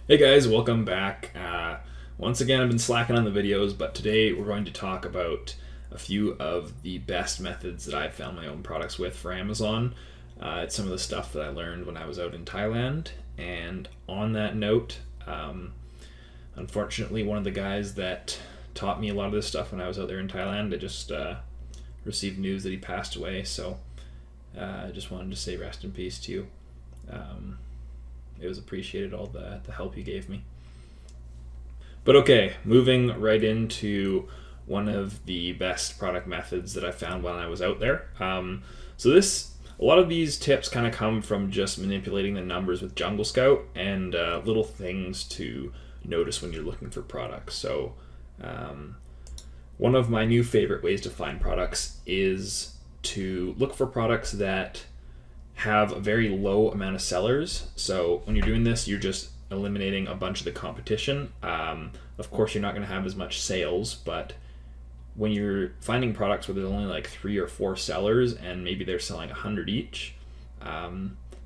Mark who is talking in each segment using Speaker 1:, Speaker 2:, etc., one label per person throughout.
Speaker 1: Hey guys, welcome back. Once again, I've been slacking on the videos, but today we're going to talk about a few of the best methods that I've found my own products with for Amazon. It's some of the stuff that I learned when I was out in Thailand. And on that note, unfortunately, one of the guys that taught me a lot of this stuff when I was out there in Thailand, I just received news that he passed away. So I just wanted to say rest in peace to you. It was appreciated, all the help you gave me. But okay, moving right into one of the best product methods that I found when I was out there. A lot of these tips kind of come from just manipulating the numbers with Jungle Scout and little things to notice when you're looking for products. One of my new favorite ways to find products is to look for products that have a very low amount of sellers. So when you're doing this, you're just eliminating a bunch of the competition. Of course, you're not going to have as much sales, but when you're finding products where there's only like 3 or 4 sellers and maybe they're selling 100 each,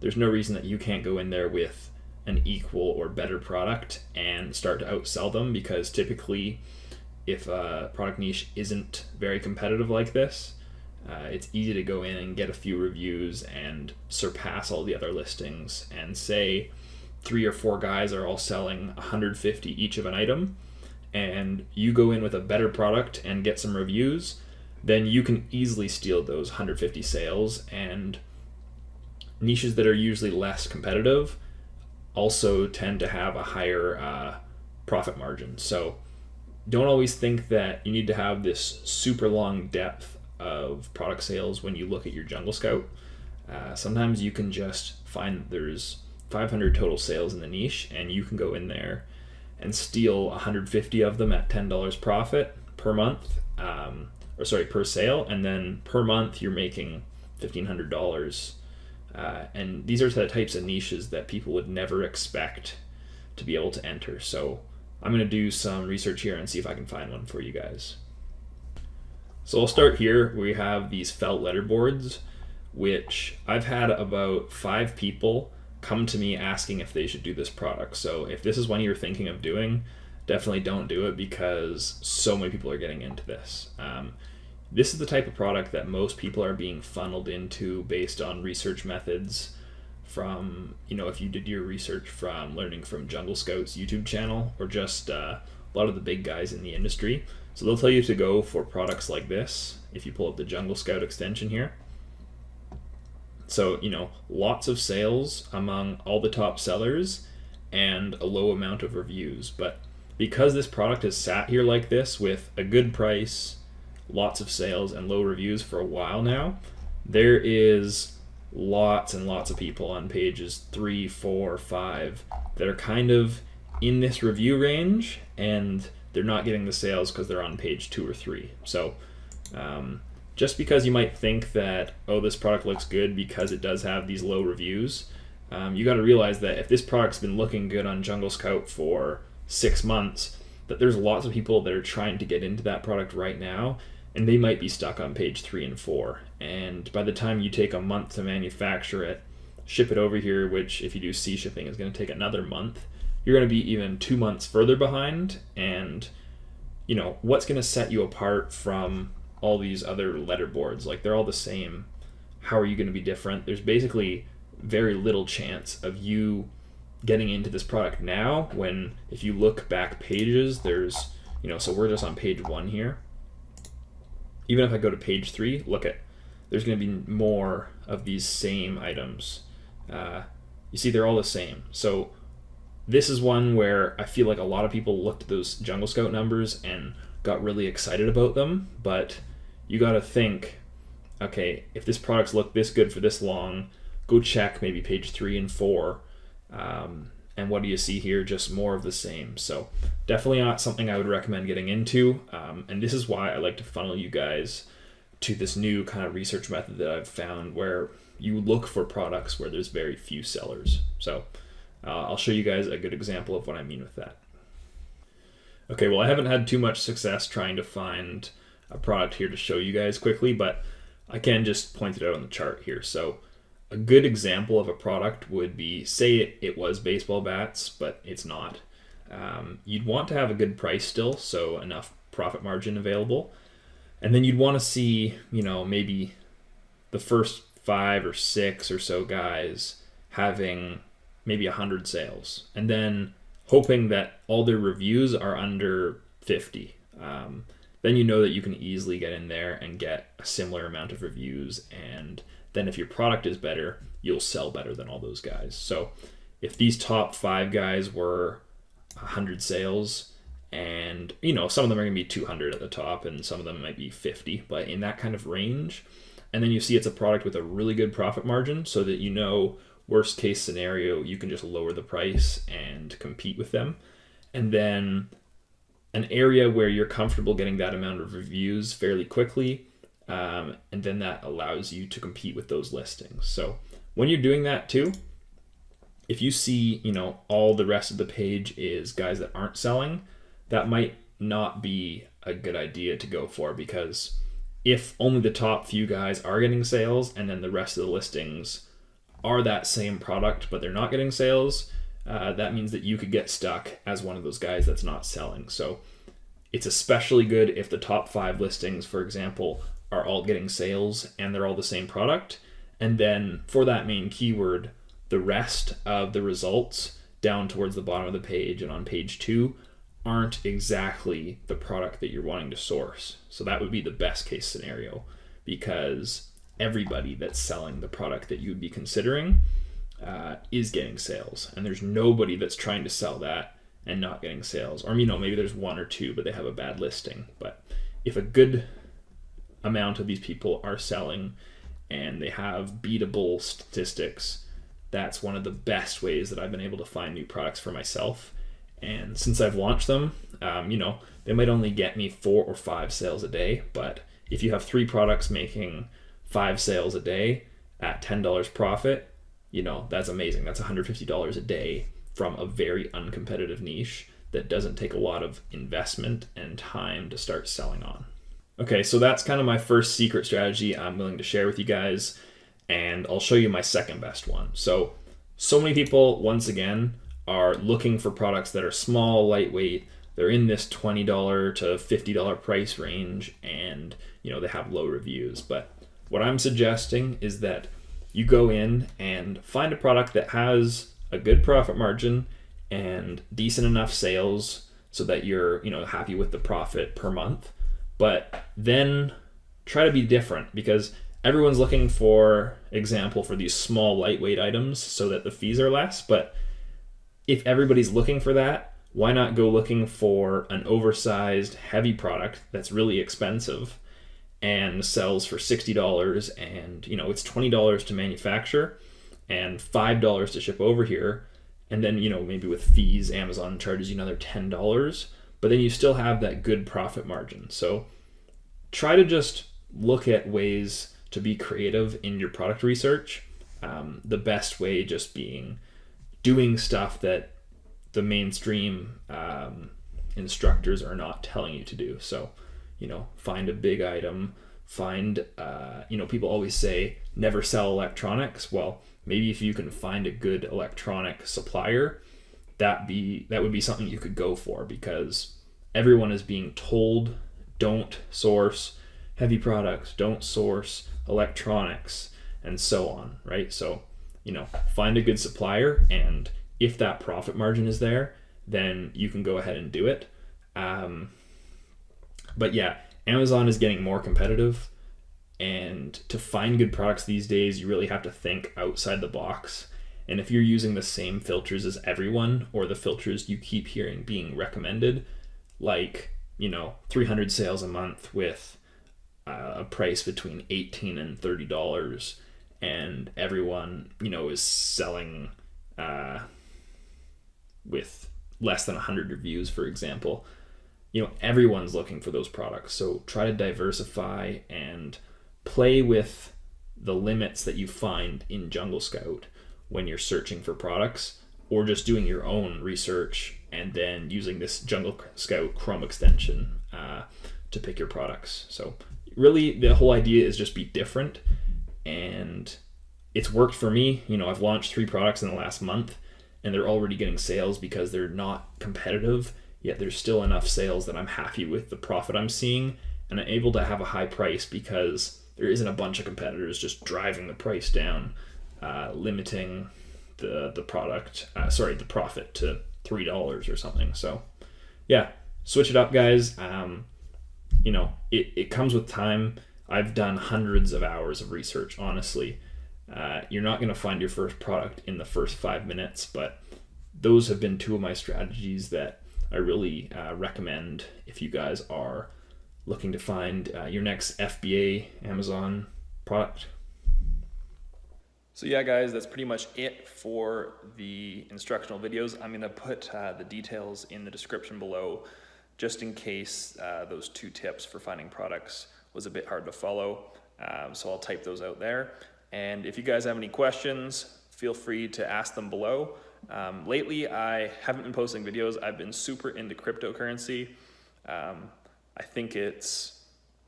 Speaker 1: there's no reason that you can't go in there with an equal or better product and start to outsell them, because typically if a product niche isn't very competitive like this, it's easy to go in and get a few reviews and surpass all the other listings, and say 3 or 4 guys are all selling 150 each of an item, and you go in with a better product and get some reviews, then you can easily steal those 150 sales. And niches that are usually less competitive also tend to have a higher profit margin. So don't always think that you need to have this super long depth of product sales when you look at your Jungle Scout. Sometimes you can just find that there's 500 total sales in the niche, and you can go in there and steal 150 of them at $10 profit per month, per sale, and then per month you're making $1,500. And these are the types of niches that people would never expect to be able to enter. So I'm going to do some research here and see if I can find one for you guys. So I'll start here. We have these felt letterboards, which I've had about 5 people come to me asking if they should do this product. So if this is one you're thinking of doing, definitely don't do it, because so many people are getting into this. This is the type of product that most people are being funneled into based on research methods from, if you did your research from learning from Jungle Scout's YouTube channel, or just a lot of the big guys in the industry. So they'll tell you to go for products like this if you pull up the Jungle Scout extension here. So, lots of sales among all the top sellers and a low amount of reviews. But because this product has sat here like this with a good price, lots of sales, and low reviews for a while now, there is lots and lots of people on pages 3, 4, 5 that are kind of in this review range, and they're not getting the sales because they're on page 2 or 3. So just because you might think that, this product looks good because it does have these low reviews, you got to realize that if this product's been looking good on Jungle Scout for 6 months, that there's lots of people that are trying to get into that product right now, and they might be stuck on page 3 and 4. And by the time you take a month to manufacture it, ship it over here, which if you do sea shipping is going to take another month, you're going to be even 2 months further behind. And what's going to set you apart from all these other letterboards? Like, they're all the same. How are you going to be different? There's basically very little chance of you getting into this product now, when if you look back pages, there's so we're just on page 1 here. Even if I go to page 3, there's going to be more of these same items. You see, they're all the same. So this is one where I feel like a lot of people looked at those Jungle Scout numbers and got really excited about them, but you got to think, okay, if this product's looked this good for this long, go check maybe page 3 and 4, and what do you see here? Just more of the same. So definitely not something I would recommend getting into, and this is why I like to funnel you guys to this new kind of research method that I've found, where you look for products where there's very few sellers. So I'll show you guys a good example of what I mean with that. Okay, well, I haven't had too much success trying to find a product here to show you guys quickly, but I can just point it out on the chart here. So a good example of a product would be, say it was baseball bats, but it's not. You'd want to have a good price still, so enough profit margin available. And then you'd want to see, maybe the first 5 or 6 or so guys having maybe 100 sales, and then hoping that all their reviews are under 50. Then you know that you can easily get in there and get a similar amount of reviews, and then if your product is better, you'll sell better than all those guys. So if these top 5 guys were 100 sales, and some of them are going to be 200 at the top and some of them might be 50, but in that kind of range, and then you see it's a product with a really good profit margin, so that worst case scenario, you can just lower the price and compete with them. And then an area where you're comfortable getting that amount of reviews fairly quickly, and then that allows you to compete with those listings. So when you're doing that too, if you see, all the rest of the page is guys that aren't selling, that might not be a good idea to go for, because if only the top few guys are getting sales and then the rest of the listings are that same product but they're not getting sales, that means that you could get stuck as one of those guys that's not selling. So it's especially good if the top 5 listings, for example, are all getting sales and they're all the same product. And then for that main keyword, the rest of the results down towards the bottom of the page and on page 2 aren't exactly the product that you're wanting to source. So that would be the best case scenario, because everybody that's selling the product that you would be considering is getting sales, and there's nobody that's trying to sell that and not getting sales. Or maybe there's 1 or 2 but they have a bad listing. But if a good amount of these people are selling and they have beatable statistics, that's one of the best ways that I've been able to find new products for myself. And since I've launched them, they might only get me 4 or 5 sales a day, but if you have 3 products making 5 sales a day at $10 profit, that's amazing. That's $150 a day from a very uncompetitive niche that doesn't take a lot of investment and time to start selling on. Okay, so that's kind of my first secret strategy I'm willing to share with you guys, and I'll show you my second best one. So many people, once again, are looking for products that are small, lightweight. They're in this $20 to $50 price range, and they have low reviews. But what I'm suggesting is that you go in and find a product that has a good profit margin and decent enough sales so that you're happy with the profit per month. But then try to be different, because everyone's looking for these small, lightweight items so that the fees are less. But if everybody's looking for that, why not go looking for an oversized, heavy product that's really expensive and sells for $60, and it's $20 to manufacture and $5 to ship over here, and then maybe with fees Amazon charges you another $10, but then you still have that good profit margin. So try to just look at ways to be creative in your product research. The best way just being doing stuff that the mainstream instructors are not telling you to do. So, find a big item, people always say never sell electronics. Well, maybe if you can find a good electronic supplier, that would be something you could go for, because everyone is being told don't source heavy products, don't source electronics, and so on, right? So, find a good supplier, and if that profit margin is there, then you can go ahead and do it. But yeah, Amazon is getting more competitive, and to find good products these days, you really have to think outside the box. And if you're using the same filters as everyone, or the filters you keep hearing being recommended, like 300 sales a month with a price between $18 and $30, and everyone is selling with less than 100 reviews, for example, everyone's looking for those products. So try to diversify and play with the limits that you find in Jungle Scout when you're searching for products, or just doing your own research and then using this Jungle Scout Chrome extension to pick your products. So really the whole idea is just be different and it's worked for me. You know, I've launched 3 products in the last month, and they're already getting sales because they're not competitive, yet there's still enough sales that I'm happy with the profit I'm seeing, and I'm able to have a high price because there isn't a bunch of competitors just driving the price down, limiting the profit to $3 or something. So yeah, switch it up, guys. You know, it comes with time. I've done hundreds of hours of research, honestly. You're not going to find your first product in the first 5 minutes, but those have been 2 of my strategies that I really recommend if you guys are looking to find your next FBA Amazon product. So yeah, guys, that's pretty much it for the instructional videos. I'm going to put the details in the description below, just in case those 2 tips for finding products was a bit hard to follow. So I'll type those out there. And if you guys have any questions, feel free to ask them below. Lately, I haven't been posting videos. I've been super into cryptocurrency. I think it's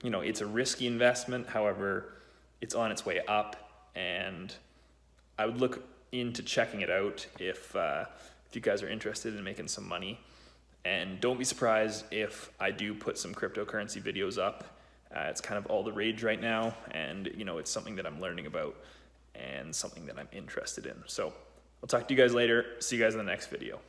Speaker 1: a risky investment. However, it's on its way up, and I would look into checking it out if you guys are interested in making some money. And don't be surprised if I do put some cryptocurrency videos up. It's kind of all the rage right now, and it's something that I'm learning about and something that I'm interested in. So I'll talk to you guys later. See you guys in the next video.